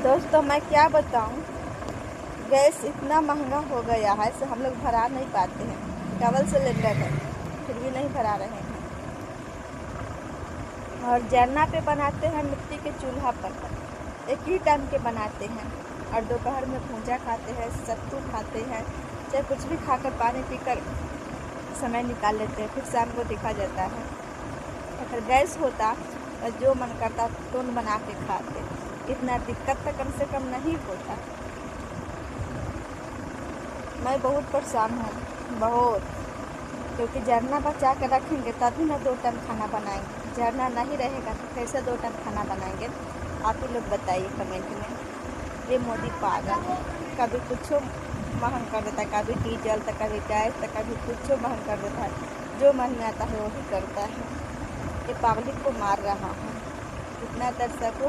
दोस्तों मैं क्या बताऊं, गैस इतना महंगा हो गया है से हम लोग भरा नहीं पाते हैं। डबल सिलेंडर है फिर भी नहीं भरा रहे हैं। और जरना पे बनाते हैं, मिट्टी के चूल्हा पर एक ही टाइम के बनाते हैं। और दोपहर में भूजा खाते हैं, सत्तू खाते हैं, चाहे कुछ भी खाकर पानी पीकर समय निकाल लेते हैं। फिर शाम को देखा जाता है। अगर गैस होता तो जो मन करता तुरंत बना के खाते, इतना दिक्कत तो कम से कम नहीं होता। मैं बहुत परेशान हूँ, बहुत, क्योंकि जरना बचा कर रखेंगे तभी ना 2 टाइम खाना बनाएंगे। जरना नहीं रहेगा तो कैसे 2 टाइम खाना बनाएंगे? आप ही लोग बताइए कमेंट में। ये मोदी पागल है, कभी कुछ महंग कर देता है, कभी डीजल तो कभी गैस तो कभी कुछ महंग कर देता है। जो मन में आता है वही करता है। ये पब्लिक को मार रहा है। कितना दर्शकों